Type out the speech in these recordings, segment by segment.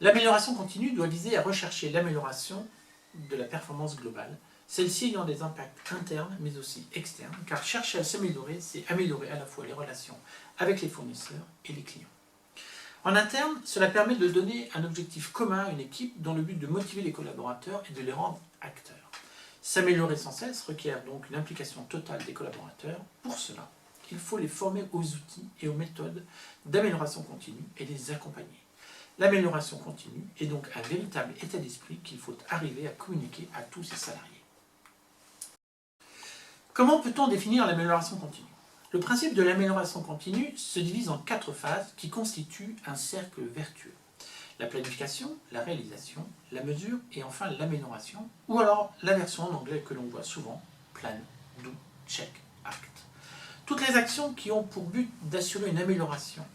L'amélioration continue doit viser à rechercher l'amélioration de la performance globale, celle-ci ayant des impacts internes mais aussi externes, car chercher à s'améliorer, c'est améliorer à la fois les relations avec les fournisseurs et les clients. En interne, cela permet de donner un objectif commun à une équipe dans le but de motiver les collaborateurs et de les rendre acteurs. S'améliorer sans cesse requiert donc une implication totale des collaborateurs. Pour cela, il faut les former aux outils et aux méthodes d'amélioration continue et les accompagner. L'amélioration continue est donc un véritable état d'esprit qu'il faut arriver à communiquer à tous ses salariés. Comment peut-on définir l'amélioration continue ? Le principe de l'amélioration continue se divise en 4 phases qui constituent un cercle vertueux. La planification, la réalisation, la mesure et enfin l'amélioration, ou alors la version en anglais que l'on voit souvent, plan, do, check, act. Toutes les actions qui ont pour but d'assurer une amélioration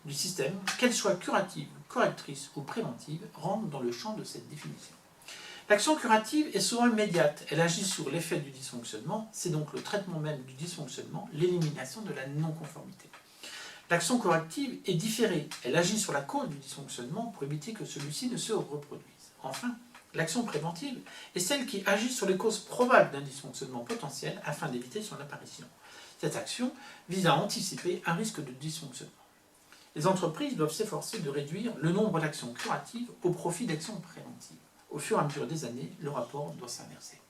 du système, qu'elle soit curative, correctrice ou préventive, rentrent dans le champ de cette définition. L'action curative est souvent immédiate, elle agit sur l'effet du dysfonctionnement, c'est donc le traitement même du dysfonctionnement, l'élimination de la non-conformité. L'action corrective est différée, elle agit sur la cause du dysfonctionnement pour éviter que celui-ci ne se reproduise. Enfin, l'action préventive est celle qui agit sur les causes probables d'un dysfonctionnement potentiel afin d'éviter son apparition. Cette action vise à anticiper un risque de dysfonctionnement. Les entreprises doivent s'efforcer de réduire le nombre d'actions curatives au profit d'actions préventives. Au fur et à mesure des années, le rapport doit s'inverser.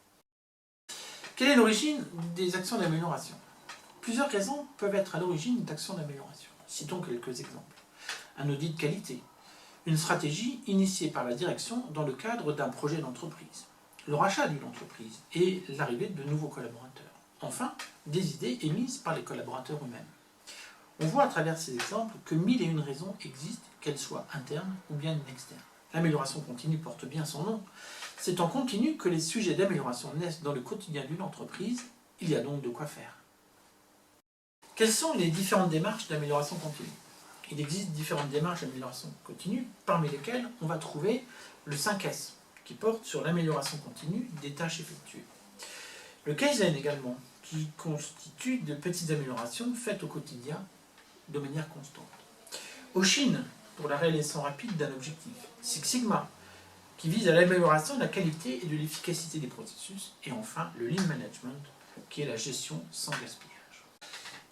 Quelle est l'origine des actions d'amélioration ? Plusieurs raisons peuvent être à l'origine d'actions d'amélioration. Citons quelques exemples. Un audit de qualité, une stratégie initiée par la direction dans le cadre d'un projet d'entreprise, le rachat d'une entreprise et l'arrivée de nouveaux collaborateurs. Enfin, des idées émises par les collaborateurs eux-mêmes. On voit à travers ces exemples que 1001 raisons existent, qu'elles soient internes ou bien externes. L'amélioration continue porte bien son nom. C'est en continu que les sujets d'amélioration naissent dans le quotidien d'une entreprise. Il y a donc de quoi faire. Quelles sont les différentes démarches d'amélioration continue ? Il existe différentes démarches d'amélioration continue, parmi lesquelles on va trouver le 5S, qui porte sur l'amélioration continue des tâches effectuées. Le Kaizen également, qui constitue de petites améliorations faites au quotidien de manière constante. Oshin, pour la réalisation rapide d'un objectif. Six Sigma, qui vise à l'amélioration de la qualité et de l'efficacité des processus. Et enfin, le Lean Management, qui est la gestion sans gaspillage.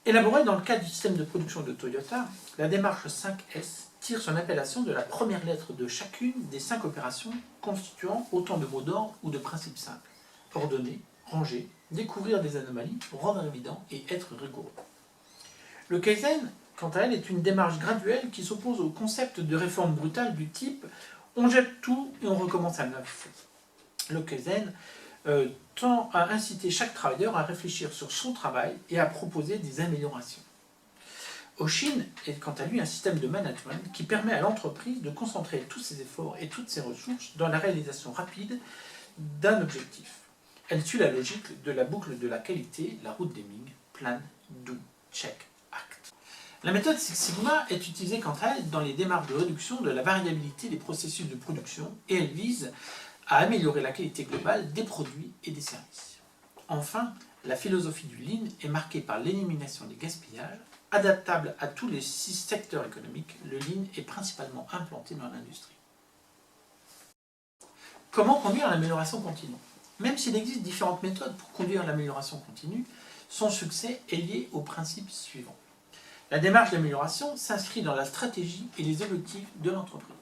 Élaborée dans le cadre du système de production de Toyota, la démarche 5S tire son appellation de la première lettre de chacune des 5 opérations constituant autant de mots d'ordre ou de principes simples. Ordonner, ranger, découvrir des anomalies, rendre évident et être rigoureux. Le Kaizen, quant à elle, est une démarche graduelle qui s'oppose au concept de réforme brutale du type « on jette tout et on recommence à neuf ». Le Kaizen tend à inciter chaque travailleur à réfléchir sur son travail et à proposer des améliorations. Oshin est quant à lui un système de management qui permet à l'entreprise de concentrer tous ses efforts et toutes ses ressources dans la réalisation rapide d'un objectif. Elle suit la logique de la boucle de la qualité, la route d'Hamming, plan, do, check, act. La méthode Six Sigma est utilisée quant à elle dans les démarches de réduction de la variabilité des processus de production et elle vise à améliorer la qualité globale des produits et des services. Enfin, la philosophie du Lean est marquée par l'élimination des gaspillages. Adaptable à tous les 6 secteurs économiques, le Lean est principalement implanté dans l'industrie. Comment conduire l'amélioration continue ? Même s'il existe différentes méthodes pour conduire l'amélioration continue, son succès est lié aux principes suivants. La démarche d'amélioration s'inscrit dans la stratégie et les objectifs de l'entreprise.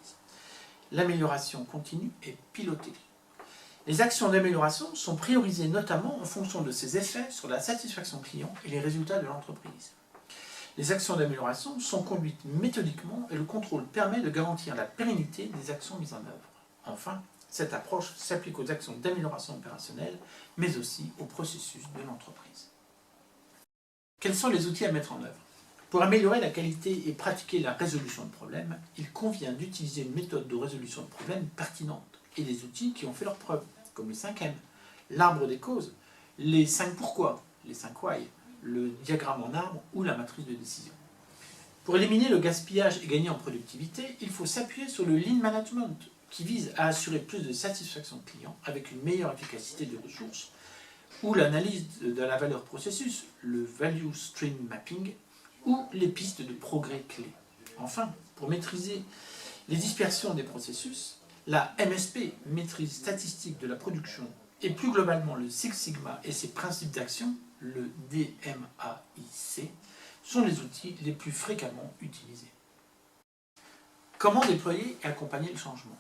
L'amélioration continue est pilotée. Les actions d'amélioration sont priorisées notamment en fonction de ses effets sur la satisfaction client et les résultats de l'entreprise. Les actions d'amélioration sont conduites méthodiquement et le contrôle permet de garantir la pérennité des actions mises en œuvre. Enfin, cette approche s'applique aux actions d'amélioration opérationnelle, mais aussi aux processus de l'entreprise. Quels sont les outils à mettre en œuvre ? Pour améliorer la qualité et pratiquer la résolution de problèmes, il convient d'utiliser une méthode de résolution de problèmes pertinente et des outils qui ont fait leurs preuves, comme le 5M, l'arbre des causes, les 5 pourquoi, les 5 why, le diagramme en arbre ou la matrice de décision. Pour éliminer le gaspillage et gagner en productivité, il faut s'appuyer sur le Lean Management, qui vise à assurer plus de satisfaction client avec une meilleure efficacité des ressources, ou l'analyse de la valeur processus, le Value Stream Mapping, ou les pistes de progrès clés. Enfin, pour maîtriser les dispersions des processus, la MSP, maîtrise statistique de la production, et plus globalement le Six Sigma et ses principes d'action, le DMAIC, sont les outils les plus fréquemment utilisés. Comment déployer et accompagner le changement?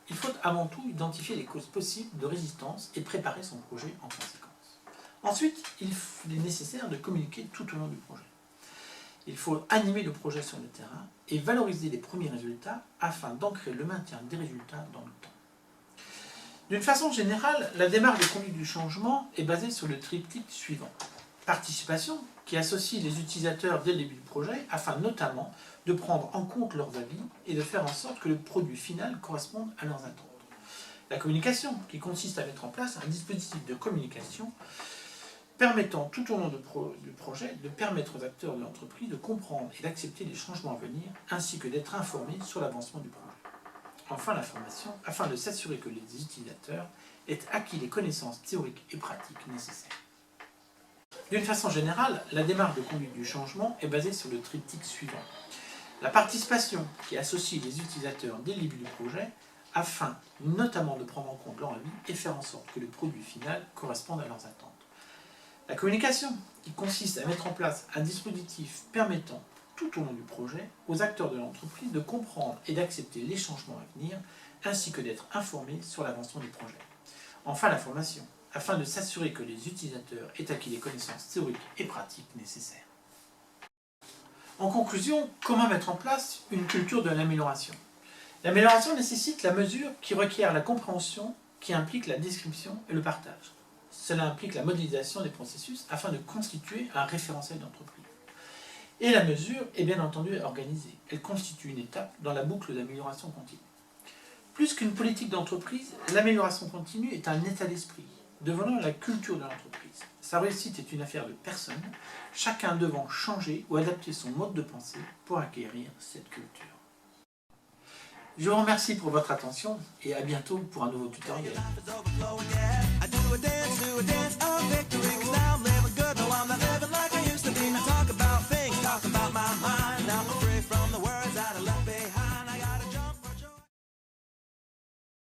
Il faut avant tout identifier les causes possibles de résistance et préparer son projet en conséquence. Ensuite, il est nécessaire de communiquer tout au long du projet. Il faut animer le projet sur le terrain et valoriser les premiers résultats afin d'ancrer le maintien des résultats dans le temps. D'une façon générale, la démarche de conduite du changement est basée sur le triptyque suivant. Participation, qui associe les utilisateurs dès le début du projet afin notamment de prendre en compte leurs avis et de faire en sorte que le produit final corresponde à leurs attentes. La communication, qui consiste à mettre en place un dispositif de communication permettant tout au long du projet de permettre aux acteurs de l'entreprise de comprendre et d'accepter les changements à venir, ainsi que d'être informés sur l'avancement du projet. Enfin, la formation, afin de s'assurer que les utilisateurs aient acquis les connaissances théoriques et pratiques nécessaires. D'une façon générale, la démarche de conduite du changement est basée sur le triptyque suivant. La participation, qui associe les utilisateurs dès le début du projet, afin notamment de prendre en compte leur avis et faire en sorte que le produit final corresponde à leurs attentes. La communication, qui consiste à mettre en place un dispositif permettant, tout au long du projet, aux acteurs de l'entreprise de comprendre et d'accepter les changements à venir, ainsi que d'être informés sur l'avancement du projet. Enfin, la formation, afin de s'assurer que les utilisateurs aient acquis les connaissances théoriques et pratiques nécessaires. En conclusion, comment mettre en place une culture de l'amélioration? L'amélioration nécessite la mesure qui requiert la compréhension, qui implique la description et le partage. Cela implique la modélisation des processus afin de constituer un référentiel d'entreprise. Et la mesure est bien entendu organisée. Elle constitue une étape dans la boucle d'amélioration continue. Plus qu'une politique d'entreprise, l'amélioration continue est un état d'esprit, devenant la culture de l'entreprise. Sa réussite est une affaire de personnes, chacun devant changer ou adapter son mode de pensée pour acquérir cette culture. Je vous remercie pour votre attention et à bientôt pour un nouveau tutoriel.